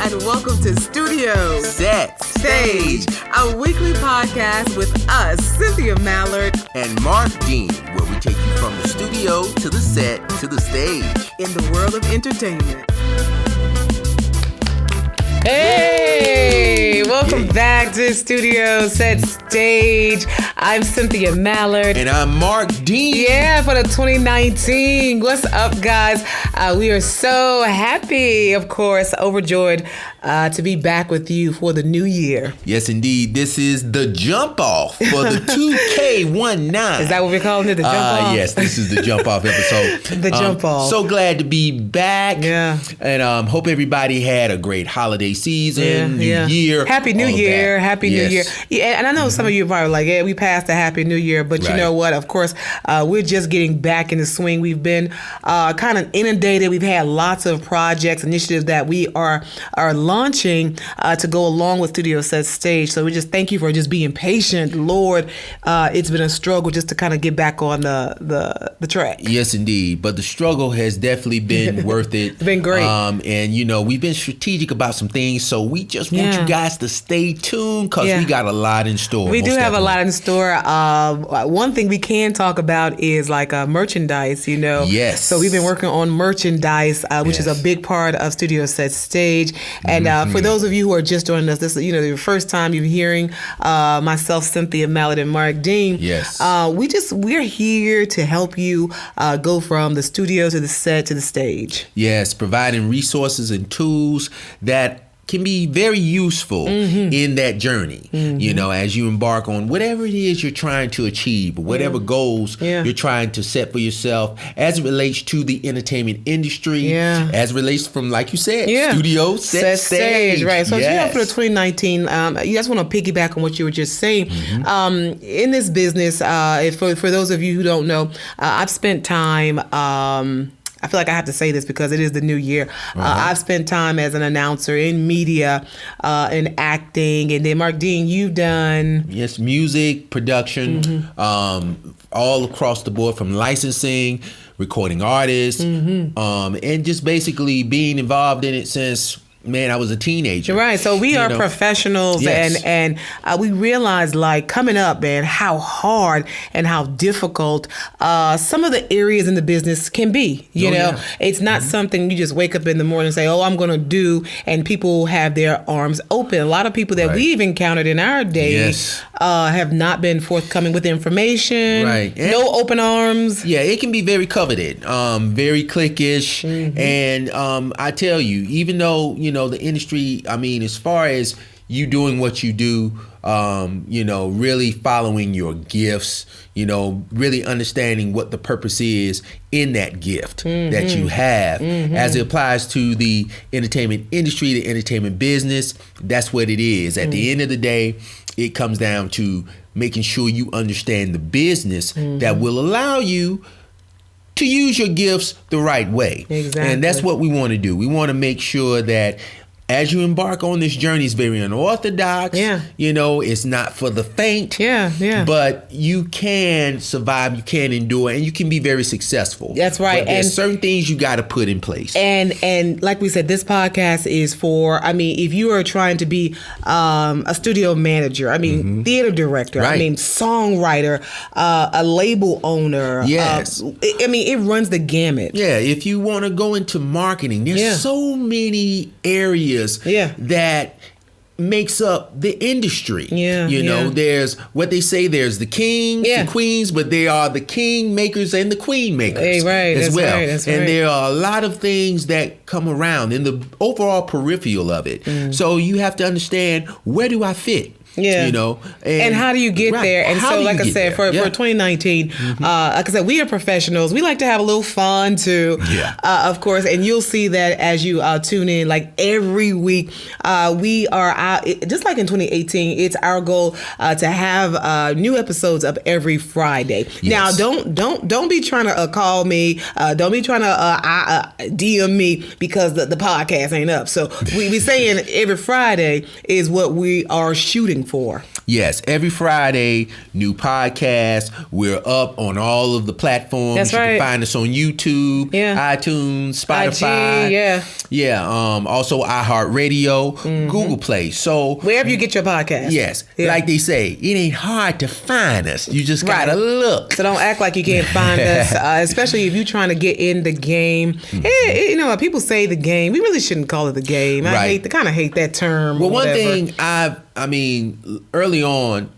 and welcome to Studio Set Stage, a weekly podcast with us, Cynthia Mallard and Marq Dean, where we take you from the studio to the set to the stage in the world of entertainment. Hey, welcome back to Studio Set Stage. I'm Cynthia Mallard. And I'm Marq Dean. Yeah, for the 2019. What's up, guys? We are so happy, of course, overjoyed to be back with you for the new year. Yes, indeed. This is the jump off for the 2K19. Is that what we're calling it? The jump off? Yes, this is the jump off episode. The jump off. So glad to be back. Yeah. And hope everybody had a great holiday season, New Year. Happy New Year. Happy New Year. Yeah, and I know some of you are probably like, yeah, we passed the Happy New Year. But you know what? Of course, we're just getting back in the swing. We've been kind of inundated. We've had lots of projects, initiatives that we are launching to go along with Studio Set Stage. So we just thank you for just being patient. Lord, it's been a struggle just to kind of get back on the track. Yes, indeed. But the struggle has definitely been worth it. It's been great. And, you know, we've been strategic about some things. So we just want you guys to stay tuned because we got a lot in store. We do have a lot in store. One thing we can talk about is like merchandise, you know. Yes. So we've been working on merchandise, which is a big part of Studio Set Stage. And for those of you who are just joining us, this is, the first time you're hearing myself, Cynthia Mallard, and Marq Dean. Yes. We're here to help you go from the studio to the set to the stage. Yes, providing resources and tools that can be very useful in that journey, as you embark on whatever it is you're trying to achieve, or whatever goals you're trying to set for yourself as it relates to the entertainment industry, as it relates from, like you said, studio, set, stage. Right. So for the 2019, you just want to piggyback on what you were just saying. In this business, for those of you who don't know, I've spent time... I feel like I have to say this because it is the new year. I've spent time as an announcer in media, in acting, and then Marq Dean, you've done music, production, all across the board, from licensing, recording artists, and just basically being involved in it since. Man, I was a teenager. Right. So we are professionals, and we realize, like, coming up, man, how hard and how difficult some of the areas in the business can be. You know, it's not something you just wake up in the morning and say, oh, I'm going to do, and people have their arms open. A lot of people that we've encountered in our days have not been forthcoming with information. Right. And no open arms. Yeah, it can be very coveted, very cliquish. And I tell you, even though, the industry, as far as you doing what you do, really following your gifts, really understanding what the purpose is in that gift that you have as it applies to the entertainment industry, the entertainment business. That's what it is. At the end of the day, it comes down to making sure you understand the business that will allow you to use your gifts the right way. Exactly. And that's what we want to do. We want to make sure that as you embark on this journey, it's very unorthodox. It's not for the faint. But you can survive, you can endure, and you can be very successful. That's right. But there's certain things you got to put in place. And like we said, this podcast is for, if you are trying to be a studio manager, theater director, songwriter, a label owner. Yes. It runs the gamut. Yeah. If you want to go into marketing, there's so many areas that makes up the industry. There's what they say, there's the kings, the queens, but there are the king makers and the queen makers as well. And there are a lot of things that come around in the overall peripheral of it. So you have to understand, where do I fit? And how do you get there? And so, like I said, for 2019, like I said, we are professionals. We like to have a little fun too, of course. And you'll see that as you tune in, like every week, we are out, just like in 2018. It's our goal to have new episodes up every Friday. Now, don't be trying to call me. Don't be trying to DM me because the podcast ain't up. So we saying every Friday is what we are shooting for. Yes, every Friday, new podcast. We're up on all of the platforms. That's you right. can find us on YouTube, iTunes, Spotify. IG, Yeah. Also iHeartRadio, Google Play. So wherever you get your podcast. Yes. Like they say, it ain't hard to find us. You just gotta look. So don't act like you can't find us, especially if you're trying to get in the game. You know, people say the game. We really shouldn't call it the game. I kind of hate that term. Well, one thing I mean, early on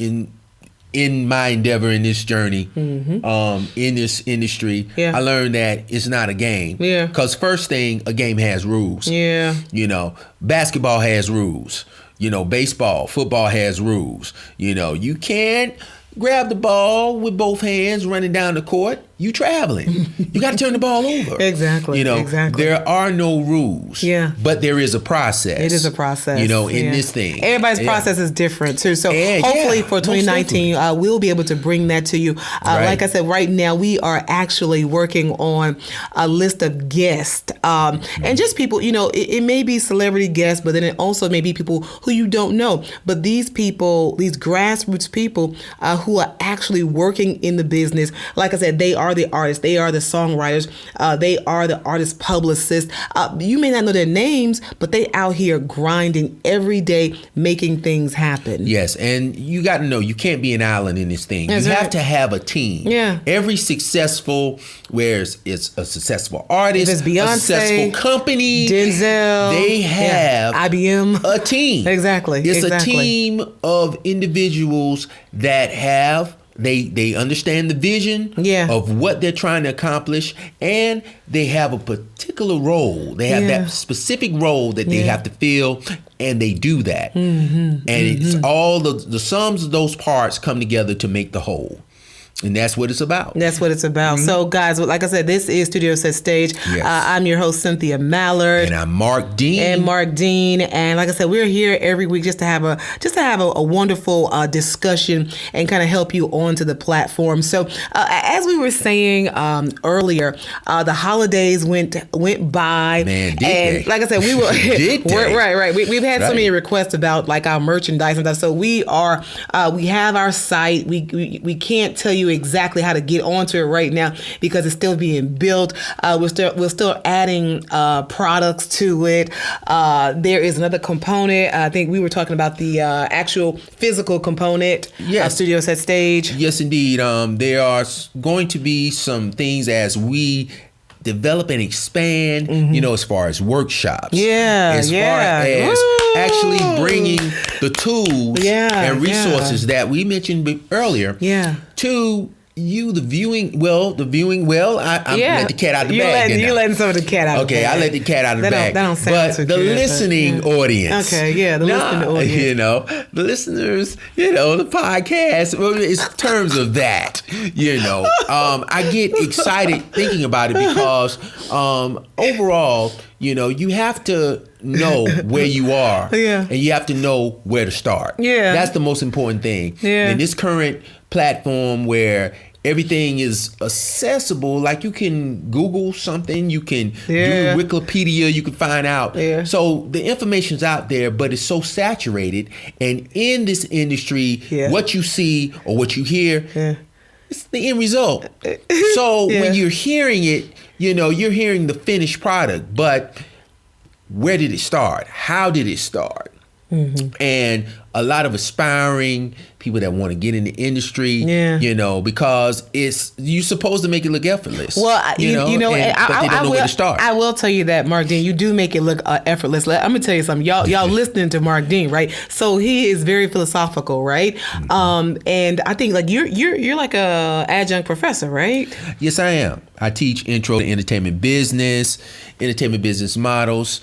in my endeavor in this journey, in this industry, I learned that it's not a game. Yeah. Because first thing, a game has rules. Yeah. You know, basketball has rules. You know, baseball, football has rules. You know, you can't grab the ball with both hands running down the court. You traveling. You got to turn the ball over. Exactly. You know, there are no rules. Yeah. But there is a process. It is a process. You know, in this thing. Everybody's process is different too. So hopefully for 2019, we'll be able to bring that to you. Like I said, right now we are actually working on a list of guests and just people, you know, it may be celebrity guests, but then it also may be people who you don't know. But these people, these grassroots people who are actually working in the business, like I said, they are the artists, they are the songwriters, they are the artist publicists. You may not know their names, but they out here grinding every day, making things happen. Yes, and you got to know, you can't be an island in this thing. That's you have to have a team. Yeah. Every successful, it's a successful artist, if it's Beyonce, a successful company, Denzel, they have IBM, a team. Exactly. It's a team of individuals that have They understand the vision of what they're trying to accomplish, and they have a particular role. They have that specific role that they have to fill, and they do that. And it's all the sums of those parts come together to make the whole. And that's what it's about. That's what it's about. So, guys, like I said, this is Studio Set Stage. Yes. I'm your host, Cynthia Mallard, and I'm Marq Dean. And like I said, we're here every week just to have a wonderful discussion and kind of help you onto the platform. So, as we were saying earlier, the holidays went by, man, did and they? like I said, we were right. We've had so many requests about like our merchandise and stuff. So we have our site. We can't tell you exactly how to get onto it right now because it's still being built. We're still adding products to it. There is another component. I think we were talking about the actual physical component of Studio Set Stage. Yes, indeed. There are going to be some things as we develop and expand, you know, as far as workshops. As far as actually bringing the tools and resources that we mentioned earlier to you, the viewing. I let the cat out of the bag. You're letting some of the cat out of the bag. Okay, I let the cat out of the bag. That don't sound but the listening audience. Okay, the listening audience. You know, the listeners, you know, the podcast, it's terms of that, you know. I get excited thinking about it because overall, you know, you have to know where you are and you have to know where to start. That's the most important thing. In this current platform where everything is accessible, like you can Google something, you can do Wikipedia, you can find out. So the information's out there, but it's so saturated. And in this industry, what you see or what you hear, it's the end result. So when you're hearing it, you know, you're hearing the finished product, but where did it start? How did it start? And a lot of aspiring people that want to get in the industry, you know, because you're supposed to make it look effortless. Well, but they don't know where to start. I will tell you that, Marq Dean, you do make it look effortless. I'm gonna tell you something. Y'all listening to Marq Dean, right? So he is very philosophical, right? And I think like you're like a adjunct professor, right? Yes, I am. I teach intro to entertainment business models.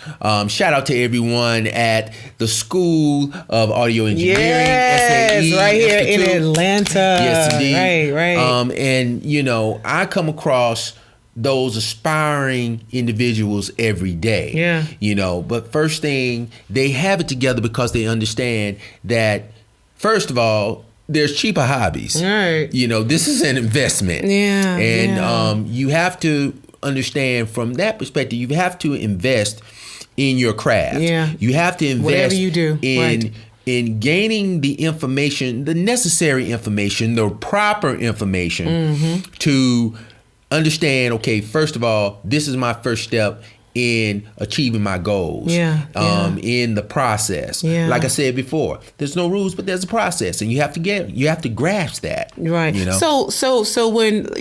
Shout out to everyone at the School of Audio Engineering, SAE, right here Institute. In Atlanta. Yes, indeed. Right. And you know, I come across those aspiring individuals every day. You know, but first thing, they have it together because they understand that, first of all, there's cheaper hobbies. Right. You know, this is an investment. And you have to understand from that perspective, you have to invest in your craft. You have to invest whatever you do. in in gaining the information, the necessary information, the proper information to understand, okay, first of all, this is my first step in achieving my goals. In the process. Like I said before, there's no rules, but there's a process, and you have to grasp that. Right. You know? So when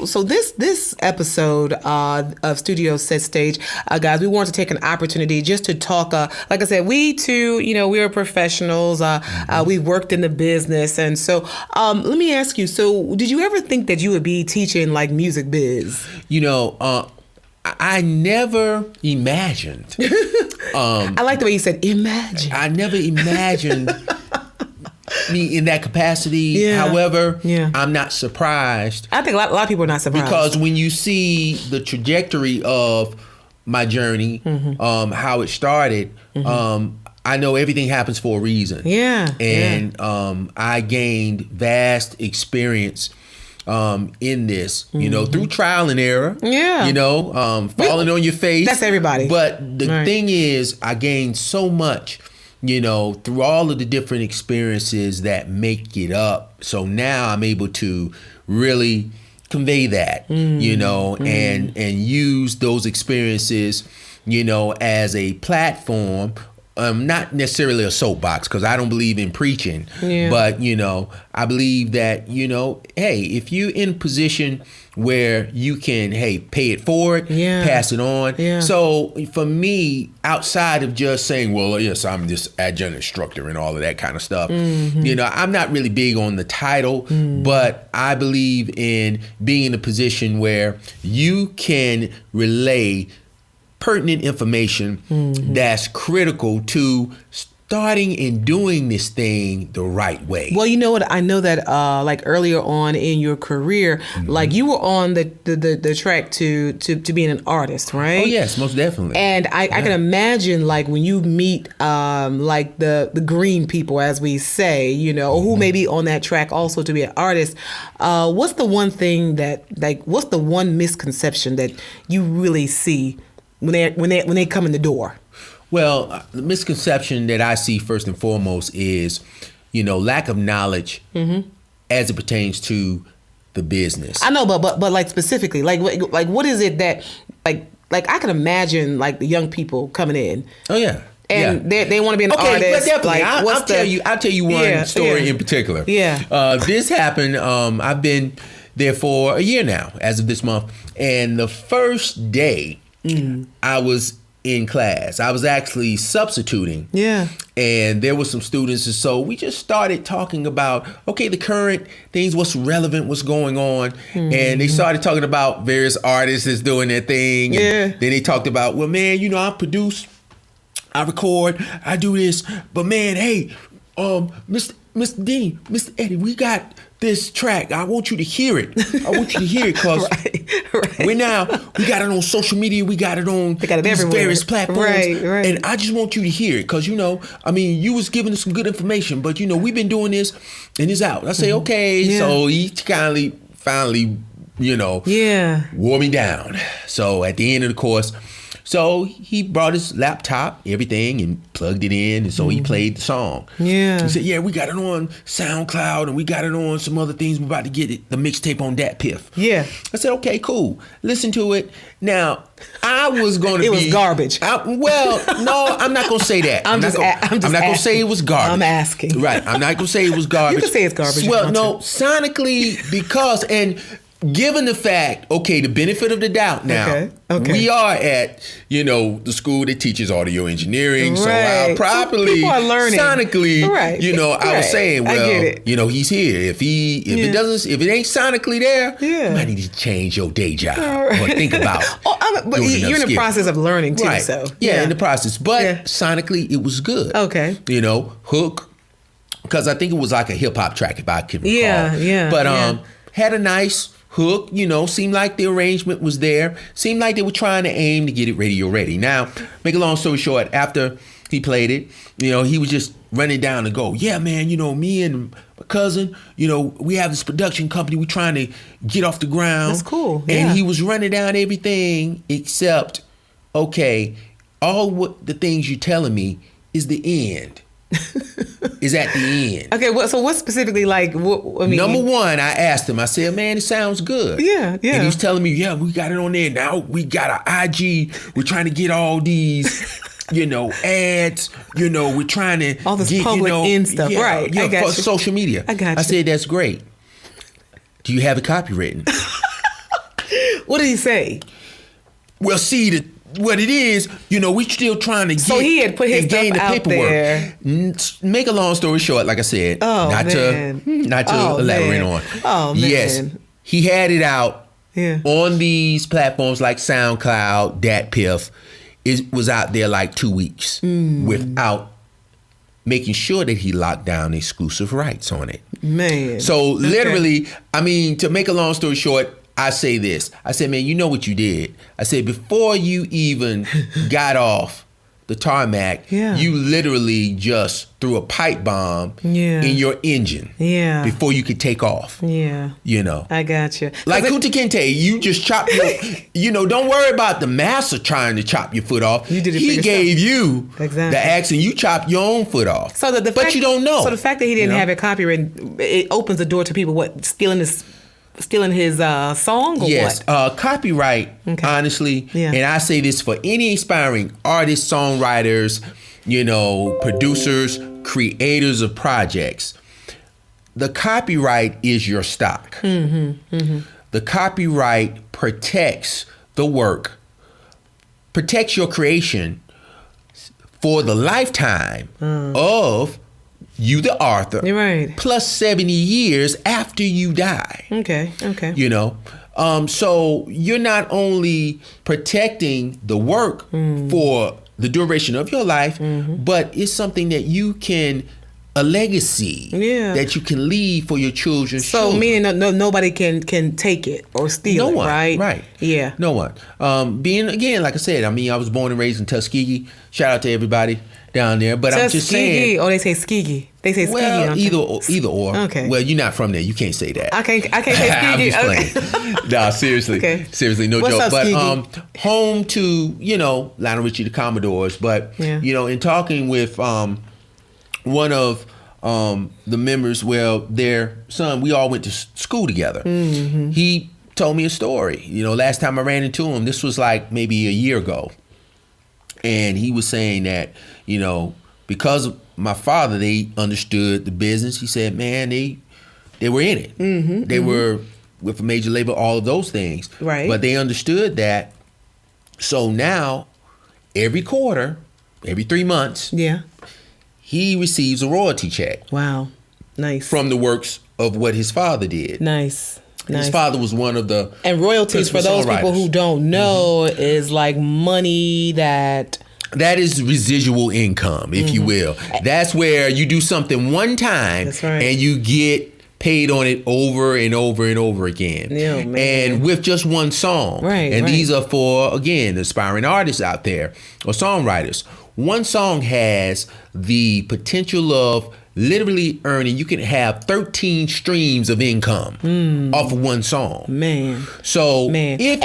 so this episode of Studio Set Stage, guys, we want to take an opportunity just to talk. Like I said, we too, we're professionals. We worked in the business, and so let me ask you. So, did you ever think that you would be teaching like music biz? I never imagined. I like the way you said imagine. I never imagined me in that capacity. However, I'm not surprised. I think a lot of people are not surprised. Because when you see the trajectory of my journey, how it started, I know everything happens for a reason. And I gained vast experience in this, through trial and error, falling on your face. That's everybody. But the thing is, I gained so much, through all of the different experiences that make it up. So now I'm able to really convey that, and use those experiences, as a platform. Not necessarily a soapbox, because I don't believe in preaching, but, I believe that, hey, if you're in a position where you can, pay it forward, pass it on. So for me, outside of just saying, well, yes, I'm this adjunct instructor and all of that kind of stuff, I'm not really big on the title, but I believe in being in a position where you can relay pertinent information that's critical to starting and doing this thing the right way. Well, you know what? I know that like earlier on in your career, like you were on the track to being an artist, right? Oh yes, most definitely. And I can imagine like when you meet like the green people, as we say, or who may be on that track also to be an artist. What's the one thing what's the one misconception that you really see when they come in the door? Well, the misconception that I see first and foremost is, lack of knowledge as it pertains to the business. I know, but like specifically, like what is it that like I can imagine like the young people coming in. Oh yeah. And they want to be an artist. Okay, definitely. Like, I'll tell you one story in particular. This happened. I've been there for a year now, as of this month, and the first day. I was in class. I was actually substituting. And there were some students, and so we just started talking about, okay, the current things, what's relevant, what's going on. And they started talking about various artists that's doing their thing. And then they talked about, well, man, I produce, I record, I do this, but man, hey, Mr. Dean, Mr. Eddie, we got this track. I want you to hear it. Because we got it on social media. We got it on these various platforms. Right. And I just want you to hear it because, you was giving us some good information, but, we've been doing this and it's out. I say, okay. So he finally, wore me down. So at the end of the course, so he brought his laptop, everything, and plugged it in, and so he played the song. He said, we got it on SoundCloud, and we got it on some other things. We're about to get the mixtape on that piff. I said, okay, cool. Listen to it. Now, I was going to It was garbage. No, I'm not going to say that. I'm not going to say it was garbage. I'm asking. Right. I'm not going to say it was garbage. You can say it's garbage. Well, no, sonically, because, and given the fact, the benefit of the doubt now, we are at, the school that teaches audio engineering, so I'll properly, people are learning. Sonically, I was saying, well, he's here. If it ain't sonically there, you might need to change your day job or think about. But you're in the process of learning too, so. In the process. But sonically, it was good. Hook, because I think it was like a hip hop track, if I can recall. But had a nice hook, seemed like the arrangement was there. Seemed like they were trying to aim to get it radio ready. Now, make a long story short, after he played it, he was just running down and go, yeah, man, me and my cousin, we have this production company. We're trying to get off the ground. That's cool. And he was running down everything except, all what the things you're telling me is the end. is at the end. Okay, so what specifically, like, what, I mean, number one, I asked him, I said, man, it sounds good. Yeah. And he was telling me, yeah, we got it on there. Now we got our IG. We're trying to get all these, ads. We're trying to all this get, public in stuff. Right. Yeah, I got for social media. I got you. I said, that's great. Do you have it copywritten? What did he say? Well, see, what it is, we still trying to get. So he had put his stuff the out paperwork. there. Make a long story short, like I said, not to elaborate on. Oh man. Yes, he had it out Yeah. on these platforms like SoundCloud, DatPiff. It was out there like 2 weeks without making sure that he locked down exclusive rights on it. Man. So literally, I mean, to make a long story short, I say this. I said, man, you know what you did? I said, before you even got off the tarmac, you literally just threw a pipe bomb in your engine before you could take off. Yeah. I got you. Like Kunta Kinte, you just chopped your, don't worry about the master trying to chop your foot off. You did it He gave you the axe and you chopped your own foot off. So but you don't know. So the fact that he didn't have it copyrighted, it opens the door to people, stealing his song or yes, what? copyright, honestly, and I say this for any aspiring artists, songwriters, producers, creators of projects. The copyright is your stock. The copyright protects the work, protects your creation for the lifetime of you, the author, right, plus 70 years after you die. Okay. So you're not only protecting the work for the duration of your life, but it's something that you can, a legacy that you can leave for your children. So meaning nobody can take it or steal it, right? Right. Yeah. No one. Being, again, like I said, I mean, I was born and raised in Tuskegee. Shout out to everybody down there, but I'm just saying. Oh, they say Skegee. They say Skegee. Well, either or. Okay. Well, you're not from there. You can't say that. I can't say Skegee. I'm just playing. Nah, seriously. Okay. Seriously, no What's joke. Up, but Skegee? Home to Lionel Richie, the Commodores. But in talking with one of the members, their son, we all went to school together. He told me a story. Last time I ran into him, this was like maybe a year ago. And he was saying that, because of my father, they understood the business. He said, man, they were in it. They were with a major label, all of those things. Right. But they understood that. So now, every quarter, every 3 months, he receives a royalty check. Wow. Nice. From the works of what his father did. Nice. His father was one of the and royalties, for those people who don't know, is like money that is residual income, if you will. That's where you do something one time and you get paid on it over and over and over again. Yeah, man. And with just one song. Right. And these are for, again, aspiring artists out there or songwriters. One song has the potential of literally earning, you can have 13 streams of income off of one song. Man. So if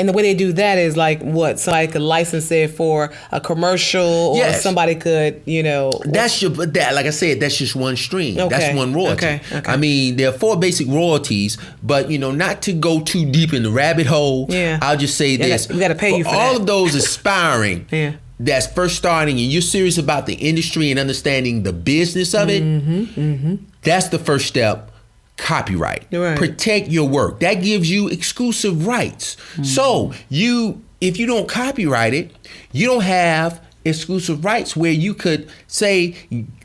the way they do that is like what? Somebody could license it for a commercial, or somebody could, That's like I said, that's just one stream. Okay. That's one royalty. Okay. I mean, there are 4 basic royalties, but not to go too deep in the rabbit hole. I'll just say this: we got to pay you for all that. of those aspiring. That's first starting and you're serious about the industry and understanding the business of it, that's the first step. Copyright. Right. Protect your work. That gives you exclusive rights. So if you don't copyright it, you don't have exclusive rights where you could say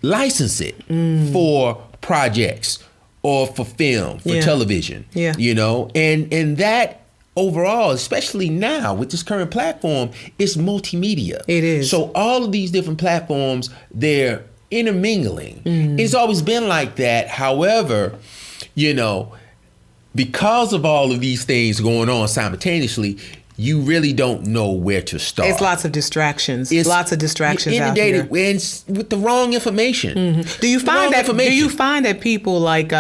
license it for projects or for film, for television. And that overall, especially now with this current platform, it's multimedia. It is. So all of these different platforms, they're intermingling. It's always been like that. However, because of all of these things going on simultaneously, you really don't know where to start. It's lots of distractions. Lots of distractions out here. And with the wrong information. Mm-hmm. Do you find that people like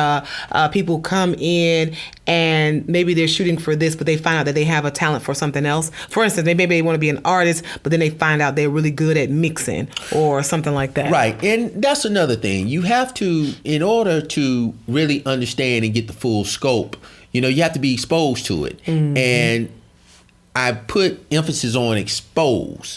people come in and maybe they're shooting for this, but they find out that they have a talent for something else? For instance, maybe they want to be an artist, but then they find out they're really good at mixing or something like that. Right. And that's another thing. You have to, in order to really understand and get the full scope, you have to be exposed to it. Mm-hmm. And I put emphasis on exposure.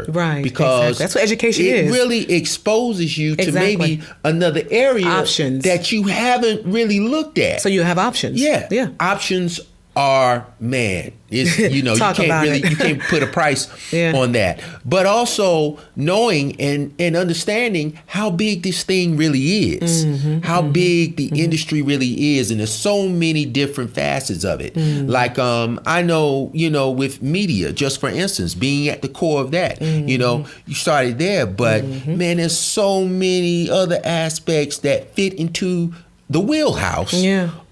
Right. Because that's what education is. It really exposes you to maybe another area that you haven't really looked at. So you have options. Yeah. Options are, man, it's, you can't put a price on that. But also knowing and understanding how big this thing really is, how big the industry really is. And there's so many different facets of it. Like, I know, with media, just for instance, being at the core of that, you started there, but man, there's so many other aspects that fit into the wheelhouse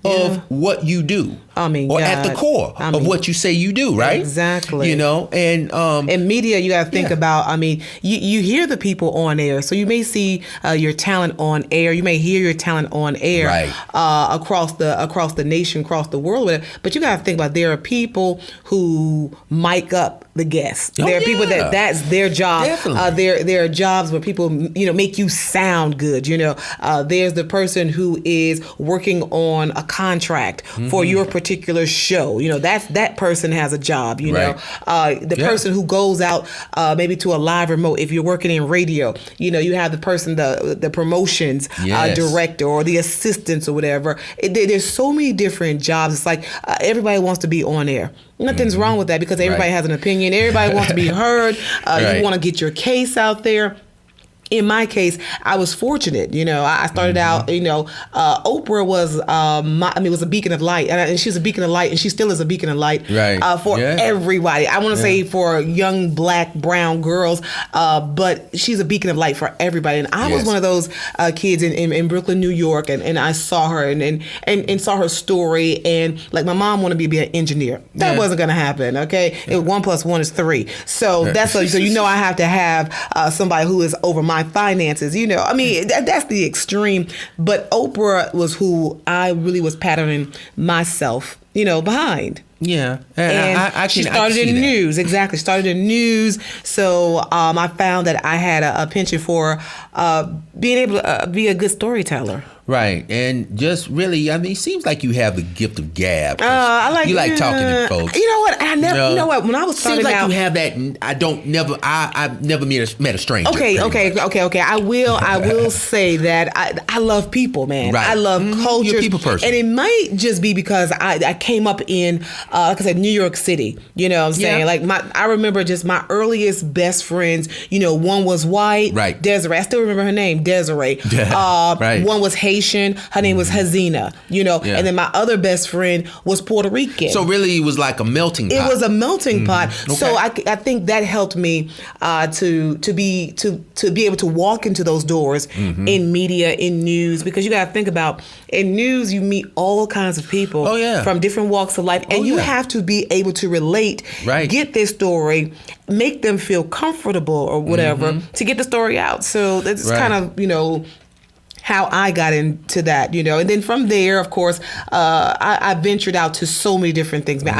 of what you do. At the core of what you say you do, right? Exactly. And in media, you got to think about, you hear the people on air. So you may see your talent on air. You may hear your talent on air across the nation, across the world. But you got to think about, there are people who mic up the guests. There are people that's their job. Definitely. There are jobs where people, make you sound good. There's the person who is working on a contract for your particular show. That person has a job. The person who goes out maybe to a live remote. If you're working in radio, you have the person, the promotions director or the assistants or whatever. There's so many different jobs. It's like everybody wants to be on air. Nothing's wrong with that, because everybody has an opinion. Everybody wants to be heard. You want to get your case out there. In my case, I was fortunate. I started out, Oprah was, was a beacon of light. And she was a beacon of light, and she still is a beacon of light for everybody. I want to say for young black, brown girls, but she's a beacon of light for everybody. And I was one of those kids in Brooklyn, New York, and I saw her and saw her story. And like, my mom wanted me to be an engineer. That wasn't going to happen, okay? 1 + 1 is 3. So that's so I have to have somebody who is over my finances, that's the extreme. But Oprah was who I really was patterning myself, behind. Yeah. And she started in news. Exactly. Started in news. So I found that I had a penchant for being able to be a good storyteller. Right. And just really, it seems like you have the gift of gab. You like talking to folks. You know what? When I was starting out. Seems like you have that. I've never met a stranger. Okay. I will say that I love people, man. Right. I love culture. You're a people person. And it might just be because I came up in, like I said, New York City. You know what I'm saying? Like, I remember just my earliest best friends, one was white. Right. Desiree. I still remember her name, Desiree. Right. One was Haitian. Her name was Hazina, and then my other best friend was Puerto Rican. So really, it was like a melting pot. It was a melting pot. Okay. So I think that helped me to be able to walk into those doors in media, in news, because you got to think about, in news you meet all kinds of people from different walks of life, and you have to be able to relate, get this story, make them feel comfortable or whatever to get the story out. So that's kind of how I got into that, and then from there, of course, I ventured out to so many different things, man.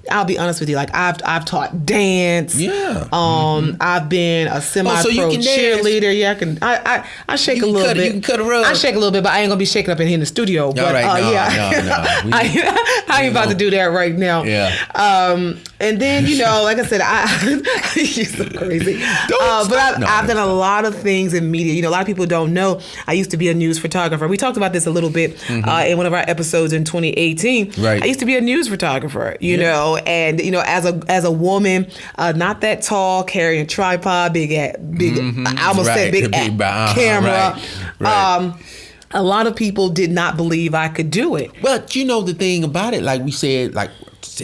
I'll be honest with you, like I've taught dance. I've been a semi-pro cheerleader. Yeah, I shake a little bit. You can cut a rug. I shake a little bit, but I ain't gonna be shaking up in here in the studio. But no. I ain't about to do that right now. Yeah. And then like I said, you're so crazy. I've done a lot of things in media. A lot of people don't know. I used to be a news photographer. We talked about this a little bit in one of our episodes in 2018. Right. I used to be a news photographer, and as a woman, not that tall, carrying a tripod, big. I almost said big camera. Right. A lot of people did not believe I could do it. But the thing about it, like we said,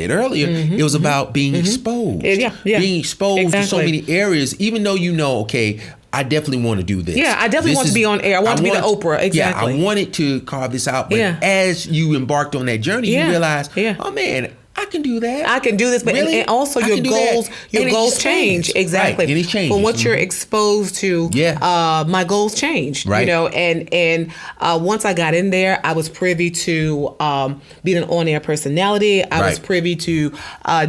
earlier, it was about being exposed. Being exposed to so many areas, even though okay, I definitely want to do this. Yeah, I definitely want to be on air. I want to be the Oprah. Exactly. Yeah, I wanted to carve this out. But as you embarked on that journey, you realized, oh man, I can do that. I can do this, but really? and also your goals change. Exactly. Right. And it changes. From what you're exposed to, my goals changed. Right. And once I got in there, I was privy to being an on-air personality. I was privy to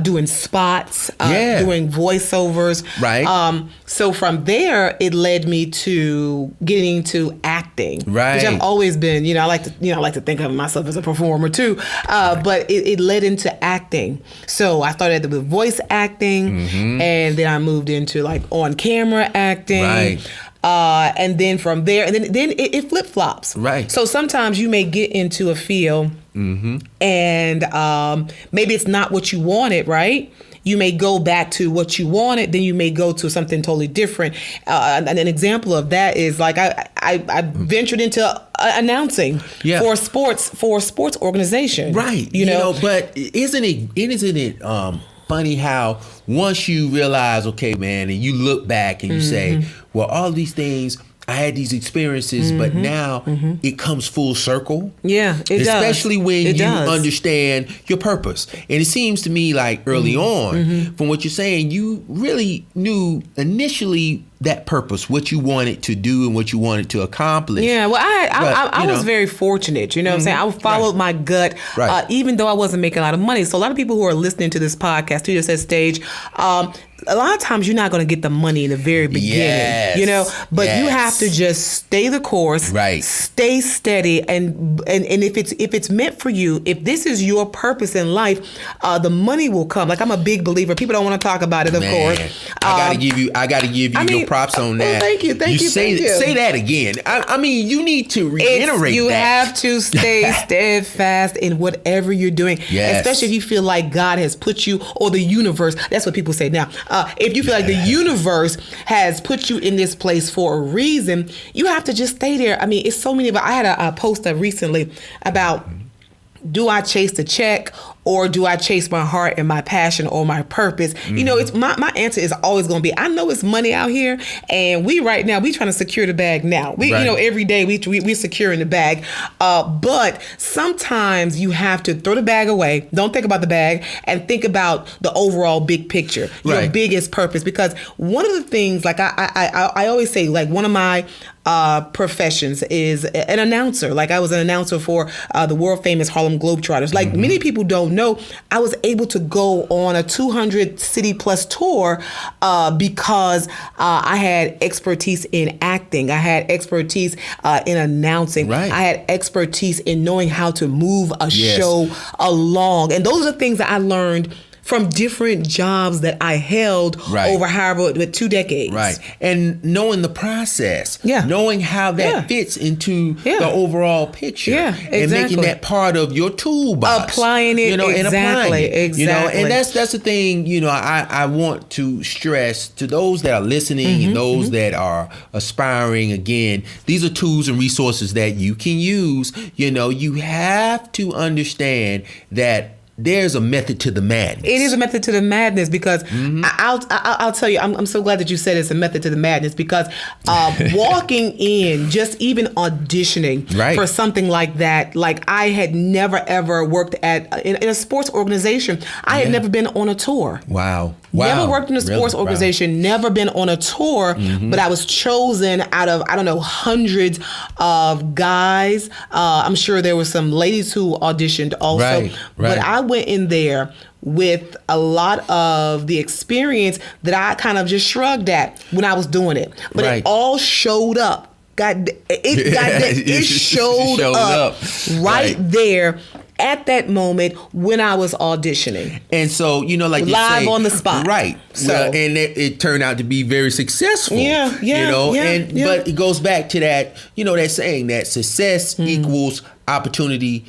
doing spots, doing voiceovers. Right. So from there, it led me to getting into acting. Right. Which I've always been. I like to think of myself as a performer too. But it led into acting. So I started with voice acting, and then I moved into like on camera acting. Right. And then from there, and then it flip flops. Right. So sometimes you may get into a field, and maybe it's not what you wanted, right? You may go back to what you wanted, then you may go to something totally different. And an example of that is like I ventured into announcing for a sports organization. Right. But isn't it funny how once you realize, okay, man, and you look back and you say, well, all these things, I had these experiences, but now it comes full circle. Yeah, it does. Especially when you understand your purpose. And it seems to me like early on, from what you're saying, you really knew initially that purpose, what you wanted to do and what you wanted to accomplish. Yeah, well, I was very fortunate. You know what I'm saying? I followed my gut, even though I wasn't making a lot of money. So a lot of people who are listening to this podcast, Studio Set Stage, a lot of times you're not going to get the money in the very beginning, but you have to just stay the course, stay steady. And if it's meant for you, if this is your purpose in life, the money will come. Like I'm a big believer. People don't want to talk about it, of course. I gotta give you your props on that. Well, thank you. Say that again. I mean, you need to reiterate you have to stay steadfast in whatever you're doing, especially if you feel like God has put you, or the universe. That's what people say now. If you feel like the universe has put you in this place for a reason, you have to just stay there. I mean, it's so many. But I had a post recently about, do I chase the check or do I chase my heart and my passion or my purpose? It's my answer is always going to be, I know it's money out here, and we trying to secure the bag now. Every day we're securing the bag. But sometimes you have to throw the bag away. Don't think about the bag and think about the overall big picture, your biggest purpose. Because one of the things, like I always say, like one of my professions is an announcer. Like I was an announcer for the world famous Harlem Globetrotters. Like many people don't know, I was able to go on a 200 city plus tour because I had expertise in acting. I had expertise in announcing. I had expertise in knowing how to move a show along. And those are the things that I learned from different jobs that I held over however, with 2 decades. Right. And knowing the process. Yeah. Knowing how that fits into the overall picture. Yeah, exactly. And making that part of your toolbox. Applying it, and applying it. Exactly. And that's the thing, I want to stress to those that are listening and those that are aspiring. Again, these are tools and resources that you can use. You have to understand that there's a method to the madness. It is a method to the madness because I'll tell you, I'm so glad that you said it's a method to the madness because walking in, just even auditioning for something like that, like I had never ever worked in a sports organization. I had never been on a tour. Wow. Never worked in a sports organization, never been on a tour, but I was chosen out of, hundreds of guys. I'm sure there were some ladies who auditioned also. But I went in there with a lot of the experience that I kind of just shrugged at when I was doing it. But it all showed up. It showed up right there at that moment when I was auditioning. And so, like you live say, on the spot. Right. So, well, and it turned out to be very successful. But it goes back to that, that saying that success equals opportunity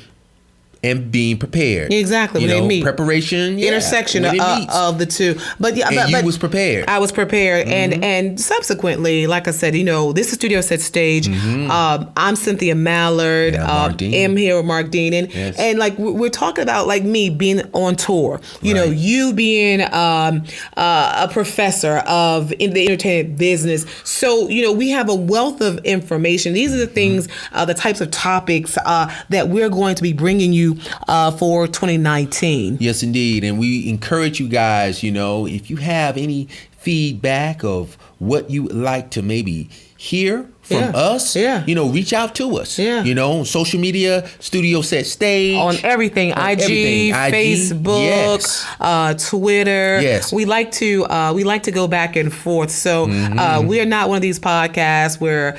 and being prepared. Exactly. When they meet. Preparation. Intersection of the two. But you was prepared. I was prepared. And subsequently, like I said, this is Studio Set Stage. I'm Cynthia Mallard. I'm here with Marq Dean. And like we're talking about like me being on tour. You being a professor in the entertainment business. So, we have a wealth of information. These are the things, the types of topics that we're going to be bringing you you for 2019. Yes, indeed. And we encourage you guys, if you have any feedback of what you would like to maybe hear from us, reach out to us. On social media, Studio Set Stage. On everything, IG, Facebook, Twitter. Yes. We like to go back and forth. So we are not one of these podcasts where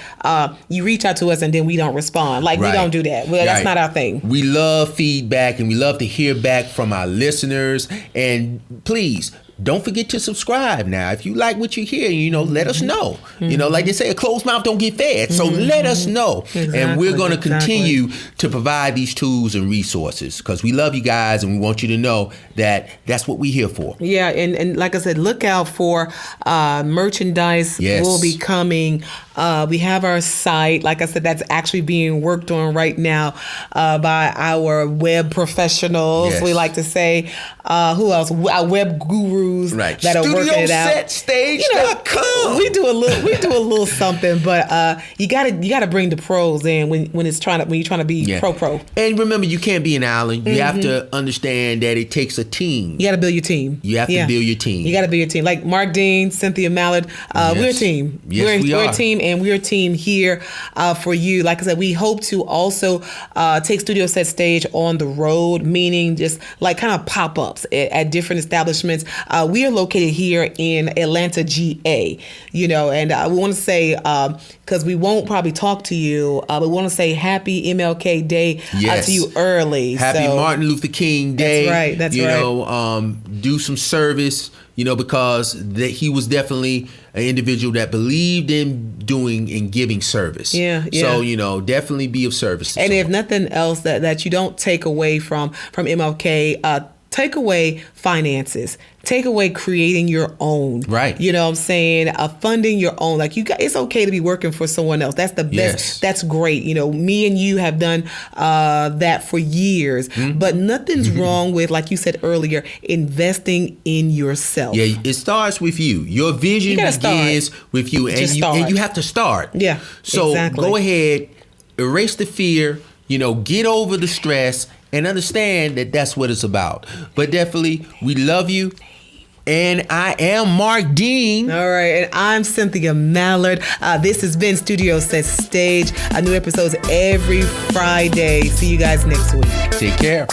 you reach out to us and then we don't respond. We don't do that. That's not our thing. We love feedback and we love to hear back from our listeners. And please, don't forget to subscribe now. If you like what you hear, let us know. Like they say, a closed mouth don't get fed. So let us know. Exactly, and we're going to continue to provide these tools and resources because we love you guys and we want you to know that that's what we're here for. Yeah. And like I said, look out for merchandise will be coming. We have our site. Like I said, that's actually being worked on right now by our web professionals. We like to say, who else? Our web gurus that are working it out. StudioSetStage.com. We do a little something, but you gotta bring the pros in when you're trying to be pro. And remember, you can't be an island. You have to understand that it takes a team. You got to build your team. You have to build your team. You got to build your team. Like Marq Dean, Cynthia Mallard, we're a team. Yes, we're a team. And we're a team here for you. Like I said, we hope to also take Studio Set Stage on the road, meaning just like kind of pop-ups at different establishments. We are located here in Atlanta, GA, and we want to say, because we won't probably talk to you, we want to say happy MLK Day to you early. Happy Martin Luther King Day. That's right. Do some service. Because he was definitely an individual that believed in doing and giving service. So, definitely be of service. And if nothing else that you don't take away from MLK, take away finances. Take away creating your own. Right. You know what I'm saying? Funding your own. Like it's okay to be working for someone else. That's the best. Yes. That's great. Me and you have done that for years. But nothing's wrong with, like you said earlier, investing in yourself. Yeah, it starts with you. Your vision begins with you. And you have to start. Yeah. So go ahead, erase the fear, get over the stress and understand that that's what it's about. But definitely, we love you. And I am Marq Dean. All right. And I'm Cynthia Mallard. This has been Studio Set Stage. New episodes every Friday. See you guys next week. Take care.